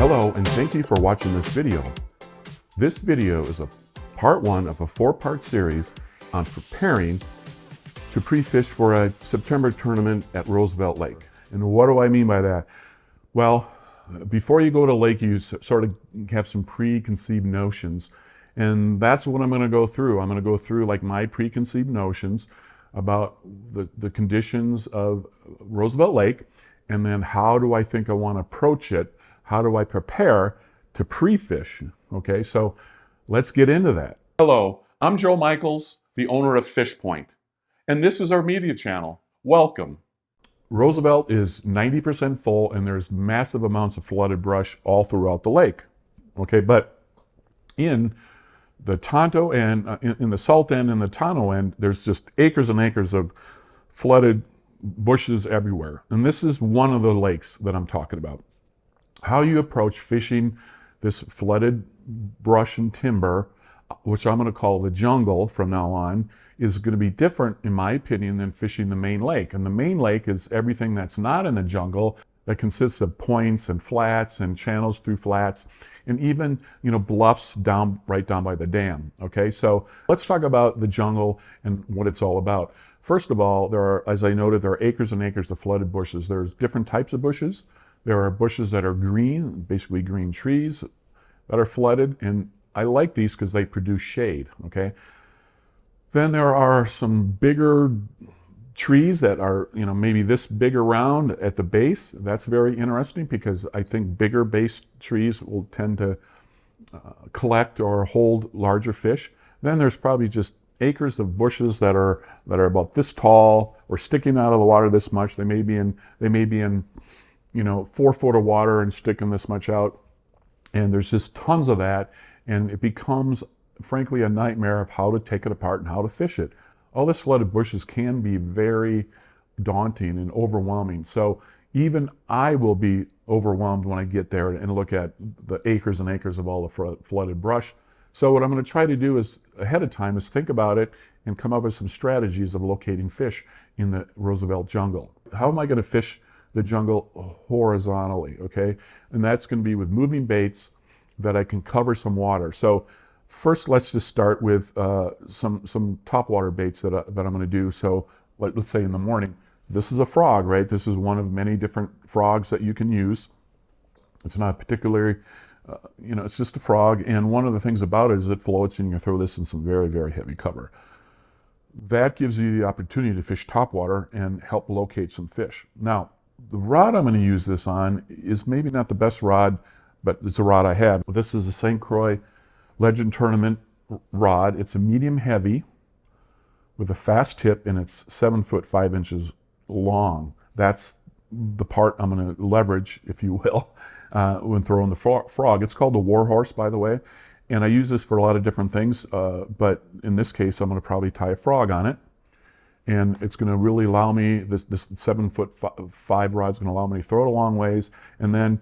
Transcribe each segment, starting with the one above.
Hello, and thank you for watching this video. This video is a part one of a 4-part series on preparing to pre-fish for a September tournament at Roosevelt Lake. And what do I mean by that? Well, before you go to lake, you sort of have some preconceived notions. And that's what I'm going to go through. I'm going to go through like my preconceived notions about the conditions of Roosevelt Lake, and then how do I think I want to approach it? How do I prepare to pre-fish? Okay, so let's get into that. Hello, I'm Joe Michels, the owner of Fish Point, and this is our media channel. Welcome. Roosevelt is 90% full, and there's massive amounts of flooded brush all throughout the lake. Okay, but in the Tonto end, in the salt end and the Tonto end, there's just acres and acres of flooded bushes everywhere. And this is one of the lakes that I'm talking about. How you approach fishing this flooded brush and timber, which I'm going to call the jungle from now on, is going to be different, in my opinion, than fishing the main lake. And the main lake is everything that's not in the jungle, that consists of points and flats and channels through flats, and even, bluffs right down by the dam. Okay, so let's talk about the jungle and what it's all about. First of all, as I noted, there are acres and acres of flooded bushes. There's different types of bushes. There are bushes that are green, basically green trees that are flooded, and I like these because they produce shade. Okay. Then there are some bigger trees that are, maybe this big around at the base. That's very interesting because I think bigger base trees will tend to collect or hold larger fish. Then there's probably just acres of bushes that are about this tall or sticking out of the water this much. They may be in 4 foot of water and sticking this much out. And there's just tons of that. And it becomes, frankly, a nightmare of how to take it apart and how to fish it. All this flooded bushes can be very daunting and overwhelming. So even I will be overwhelmed when I get there and look at the acres and acres of all the flooded brush. So what I'm going to try to do is, ahead of time, is think about it and come up with some strategies of locating fish in the Roosevelt jungle. How am I going to fish the jungle horizontally? Okay, and that's going to be with moving baits that I can cover some water. So first, let's just start with some topwater baits that I'm going to do. So let's say in the morning, this is a frog, right? This is one of many different frogs that you can use. It's not particularly, it's just a frog. And one of the things about it is it floats, and you throw this in some very, very heavy cover. That gives you the opportunity to fish topwater and help locate some fish. Now, the rod I'm going to use this on is maybe not the best rod, but it's a rod I have. This is a St. Croix Legend Tournament rod. It's a medium heavy with a fast tip, and it's 7 foot 5 inches long. That's the part I'm going to leverage, if you will, when throwing the frog. It's called the Warhorse, by the way, and I use this for a lot of different things, but in this case, I'm going to probably tie a frog on it, and it's going to really allow me, this 7 foot 5 rod is going to allow me to throw it a long ways, and then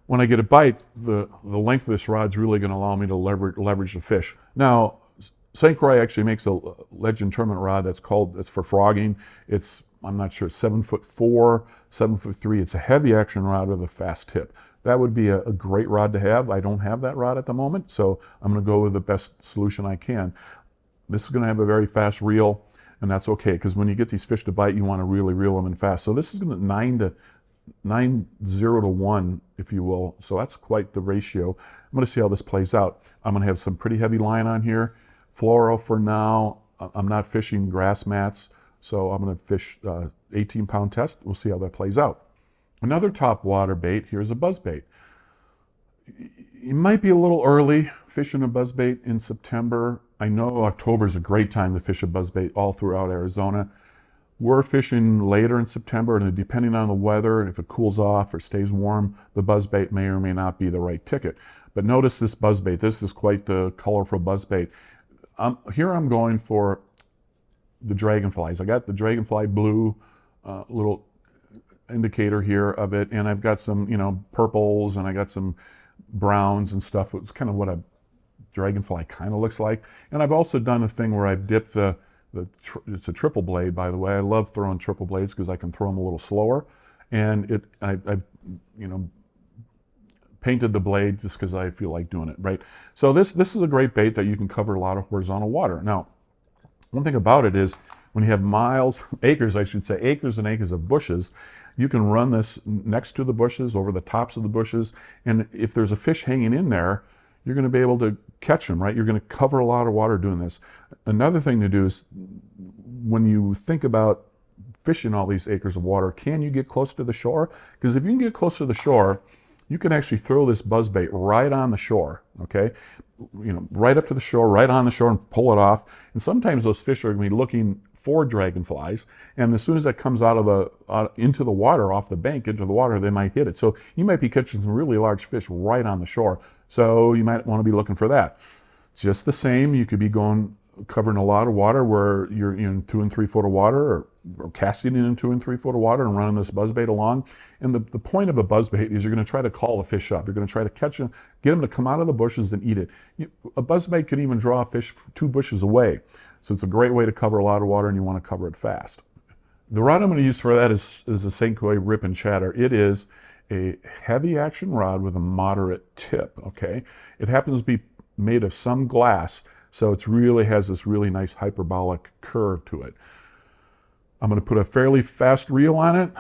when I get a bite, the length of this rod is really going to allow me to leverage the fish. Now, St. Croix actually makes a Legend Tournament rod it's for frogging. I'm not sure, 7 foot 4, 7 foot 3. It's a heavy action rod with a fast tip. That would be a great rod to have. I don't have that rod at the moment, so I'm going to go with the best solution I can. This is going to have a very fast reel, and that's okay, because when you get these fish to bite, you want to really reel them in fast. So this is going to 9-0 to 1, if you will. So that's quite the ratio. I'm going to see how this plays out. I'm going to have some pretty heavy line on here. Fluoro for now. I'm not fishing grass mats, so I'm going to fish 18-pound test. We'll see how that plays out. Another top water bait, here's a buzzbait. It might be a little early fishing a buzzbait in September. I know October is a great time to fish a buzzbait all throughout Arizona. We're fishing later in September, and depending on the weather, if it cools off or stays warm, the buzzbait may or may not be the right ticket. But notice this buzzbait. This is quite the colorful buzzbait. Here I'm going for the dragonflies. I got the dragonfly blue little indicator here of it, and I've got some, purples, and I got some browns and stuff. It's kind of what a dragonfly kind of looks like. And I've also done a thing where I've dipped it's a triple blade, by the way. I love throwing triple blades because I can throw them a little slower. And I've painted the blade just because I feel like doing it, right? So this is a great bait that you can cover a lot of horizontal water. Now, one thing about it is when you have acres and acres of bushes, you can run this next to the bushes, over the tops of the bushes, and if there's a fish hanging in there, you're going to be able to catch them, right? You're going to cover a lot of water doing this. Another thing to do is when you think about fishing all these acres of water, can you get close to the shore? Because if you can get close to the shore, you can actually throw this buzzbait right on the shore, okay? You know, right up to the shore, right on the shore, and pull it off. And sometimes those fish are going to be looking for dragonflies, and as soon as that comes into the water, off the bank, into the water, they might hit it. So you might be catching some really large fish right on the shore. So you might want to be looking for that. Just the same, you could be covering a lot of water where you're in 2 and 3 foot of water, or casting it in 2 and 3 foot of water and running this buzzbait along. And the point of a buzzbait is you're going to try to call a fish up. You're going to try to catch him, get him to come out of the bushes and eat it. A buzzbait can even draw a fish 2 bushes away. So it's a great way to cover a lot of water, and you want to cover it fast. The rod I'm going to use for that is a St. Croix Rip and Chatter. It is a heavy action rod with a moderate tip, okay? It happens to be made of some glass, so it really has this really nice hyperbolic curve to it. I'm going to put a fairly fast reel on it.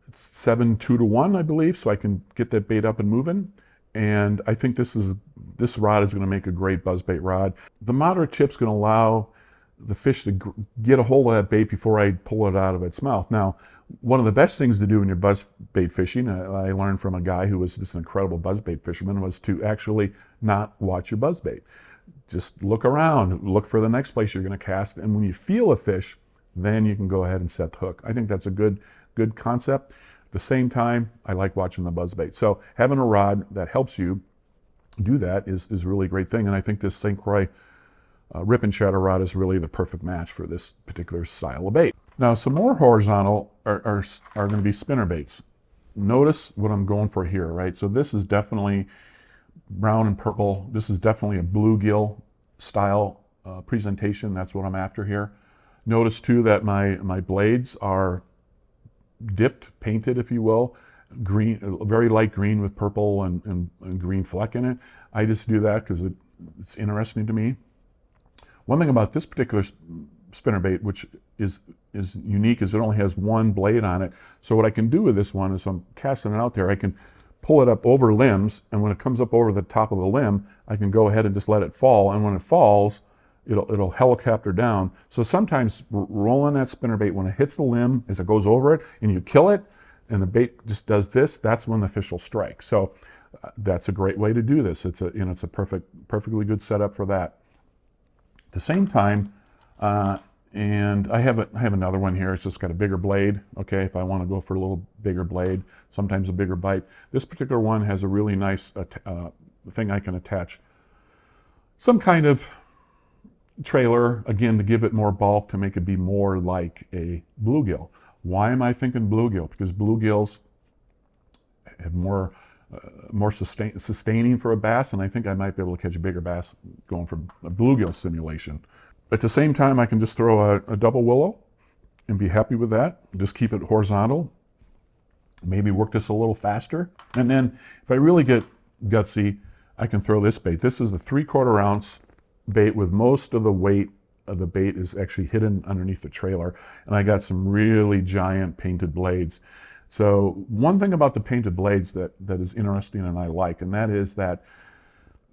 It's 7 2-to-1, I believe, so I can get that bait up and moving. And I think this rod is going to make a great buzzbait rod. The moderate tip's going to allow the fish to get a hold of that bait before I pull it out of its mouth. Now, one of the best things to do when you're buzzbait fishing, I learned from a guy who was just an incredible buzzbait fisherman, was to actually not watch your buzzbait. Just look around, look for the next place you're going to cast, and when you feel a fish, then you can go ahead and set the hook. I think that's a good concept. At the same time, I like watching the buzzbait. So having a rod that helps you do that is really a great thing, and I think this St. Croix Rip and Chatter rod is really the perfect match for this particular style of bait. Now, some more horizontal are going to be spinnerbaits. Notice what I'm going for here, right? So this is definitely brown and purple. This is definitely a bluegill style presentation. That's what I'm after here. Notice too that my blades are dipped, painted, if you will, green, very light green with purple and green fleck in it. I just do that because it's interesting to me. One thing about this particular spinnerbait, which is unique, is it only has one blade on it. So what I can do with this one is, if I'm casting it out there, I can pull it up over limbs, and when it comes up over the top of the limb, I can go ahead and just let it fall. And when it falls, it'll helicopter down. So sometimes rolling that spinnerbait, when it hits the limb, as it goes over it, and you kill it, and the bait just does this, that's when the fish will strike. So that's a great way to do this. It's a perfectly good setup for that. At the same time, and I have another one here. It's just got a bigger blade. Okay, if I want to go for a little bigger blade, sometimes a bigger bite. This particular one has a really nice thing I can attach some kind of trailer, again, to give it more bulk, to make it be more like a bluegill. Why am I thinking bluegill? Because bluegills have more sustaining for a bass, and I think I might be able to catch a bigger bass going for a bluegill simulation. At the same time, I can just throw a double willow and be happy with that. Just keep it horizontal, maybe work this a little faster. And then if I really get gutsy, I can throw this bait. This is a 3/4 ounce bait with most of the weight of the bait is actually hidden underneath the trailer. And I got some really giant painted blades. So one thing about the painted blades that is interesting and I like, and that is that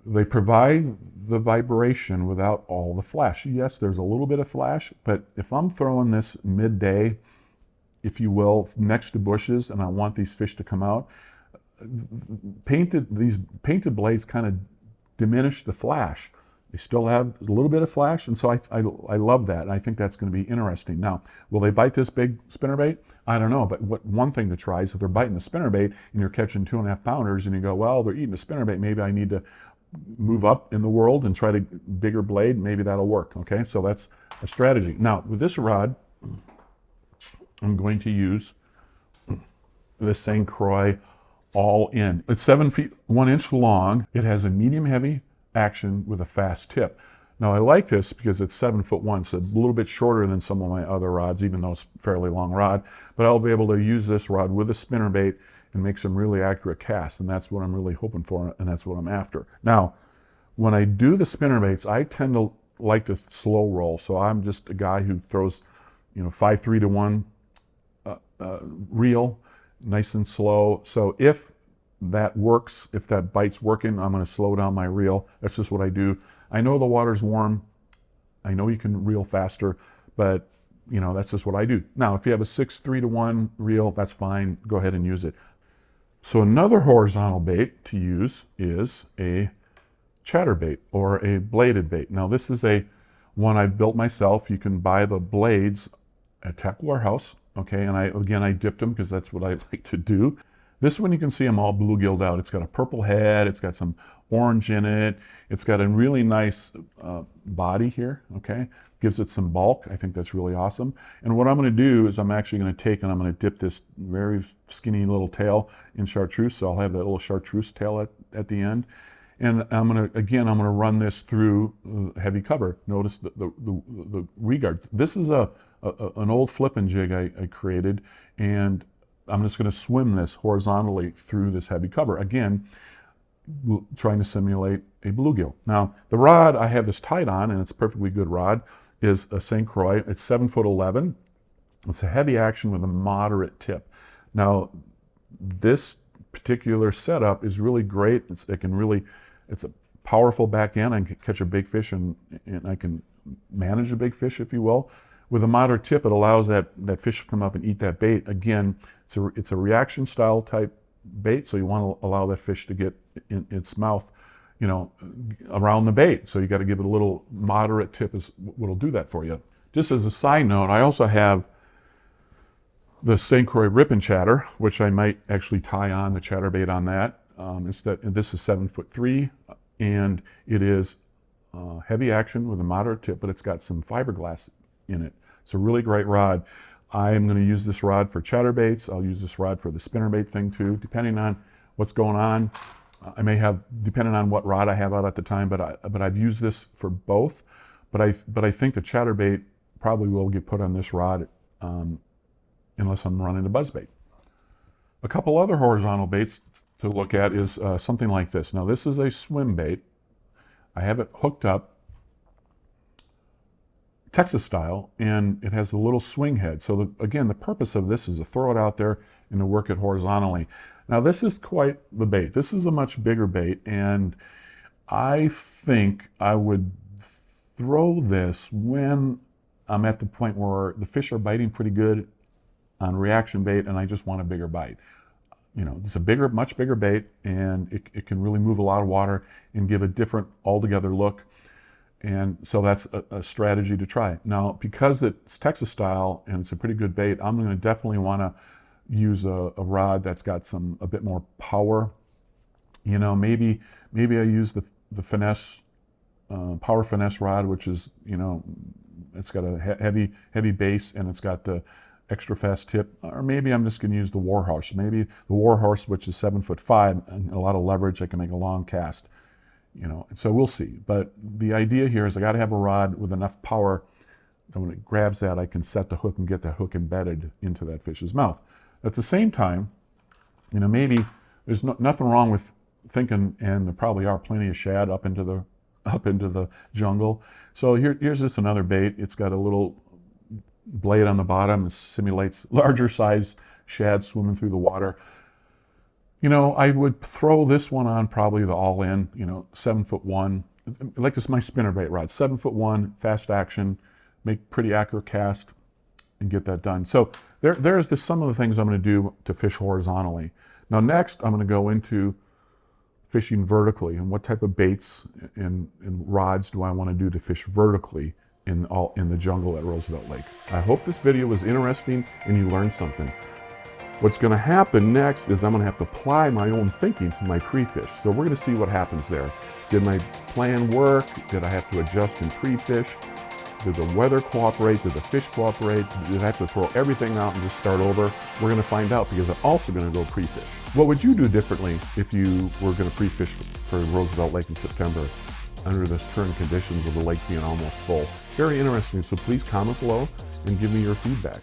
they provide the vibration without all the flash. Yes, there's a little bit of flash, but if I'm throwing this midday, if you will, next to bushes, and I want these fish to come out, these painted blades kind of diminish the flash. They still have a little bit of flash, and so I love that. I think that's going to be interesting. Now, will they bite this big spinnerbait? I don't know, but one thing to try is if they're biting the spinnerbait and you're catching 2.5 pounders and you go, well, they're eating a spinnerbait, maybe I need to move up in the world and try to bigger blade, maybe that'll work, okay? So that's a strategy. Now, with this rod, I'm going to use this St. Croix All In. It's 7 feet 1 inch long. It has a medium heavy action with a fast tip. Now I like this because it's 7'1", so a little bit shorter than some of my other rods, even though it's a fairly long rod. But I'll be able to use this rod with a spinnerbait and make some really accurate casts, and that's what I'm really hoping for, and that's what I'm after. Now, when I do the spinnerbaits, I tend to like to slow roll, so I'm just a guy who throws, 5-3 to 1 reel, nice and slow. So if that works, if that bite's working, I'm going to slow down my reel. That's just what I do. I know the water's warm. I know you can reel faster, but that's just what I do. Now, if you have a 6-3 to 1 reel, that's fine. Go ahead and use it. So another horizontal bait to use is a chatterbait or a bladed bait. Now, this is one I've built myself. You can buy the blades at Tech Warehouse. Okay, and I dipped them because that's what I like to do. This one, you can see them all bluegilled out. It's got a purple head, it's got some orange in it, it's got a really nice body here, okay? Gives it some bulk. I think that's really awesome. And what I'm gonna do is I'm actually gonna take and I'm gonna dip this very skinny little tail in chartreuse, so I'll have that little chartreuse tail at the end. And I'm gonna run this through heavy cover. Notice the regard. This is an old flipping jig I created, and I'm just going to swim this horizontally through this heavy cover. Again, trying to simulate a bluegill. Now, the rod I have this tied on, and it's a perfectly good rod, is a St. Croix. It's 7'11". It's a heavy action with a moderate tip. Now, this particular setup is really great. It's a powerful back end. I can catch a big fish and I can manage a big fish, if you will. With a moderate tip, it allows that fish to come up and eat that bait. Again, it's a reaction style type bait, so you want to allow that fish to get in its mouth, around the bait. So you got to give it a little moderate tip is what'll do that for you. Just as a side note, I also have the St. Croix Rip and Chatter, which I might actually tie on the chatterbait on that. This is 7'3", and it is heavy action with a moderate tip, but it's got some fiberglass in it. It's a really great rod. I'm going to use this rod for chatterbaits. I'll use this rod for the spinnerbait thing too, depending on what's going on. I may have, depending on what rod I have out at the time, but I've used this for both. But I think the chatterbait probably will get put on this rod unless I'm running a buzzbait. A couple other horizontal baits to look at is something like this. Now, this is a swim bait. I have it hooked up Texas style, and it has a little swing head. So again, the purpose of this is to throw it out there and to work it horizontally. Now, this is quite the bait. This is a much bigger bait, and I think I would throw this when I'm at the point where the fish are biting pretty good on reaction bait and I just want a bigger bite. It's a much bigger bait, and it can really move a lot of water and give a different altogether look. And so that's a strategy to try. Now, because it's Texas style and it's a pretty good bait, I'm going to definitely want to use a rod that's got a bit more power. Maybe I use the finesse, power finesse rod, which is, it's got a heavy base and it's got the extra fast tip. Or maybe I'm just going to use the Warhorse. Maybe the Warhorse, which is 7'5", and a lot of leverage. I can make a long cast. So we'll see. But the idea here is I got to have a rod with enough power that when it grabs that, I can set the hook and get the hook embedded into that fish's mouth. At the same time, maybe there's nothing wrong with thinking, and there probably are plenty of shad up into the jungle. So here's just another bait. It's got a little blade on the bottom. It simulates larger size shad swimming through the water. I would throw this one on probably the all-in, 7'1". Like this is my spinnerbait rod, 7'1", fast action, make pretty accurate cast, and get that done. So there's some of the things I'm going to do to fish horizontally. Now next, I'm going to go into fishing vertically, and what type of baits and rods do I want to do to fish vertically in the jungle at Roosevelt Lake. I hope this video was interesting and you learned something. What's going to happen next is I'm going to have to apply my own thinking to my pre-fish. So we're going to see what happens there. Did my plan work? Did I have to adjust in pre-fish? Did the weather cooperate? Did the fish cooperate? Did I have to throw everything out and just start over? We're going to find out, because I'm also going to go pre-fish. What would you do differently if you were going to pre-fish for Roosevelt Lake in September under the current conditions of the lake being almost full? Very interesting, so please comment below and give me your feedback.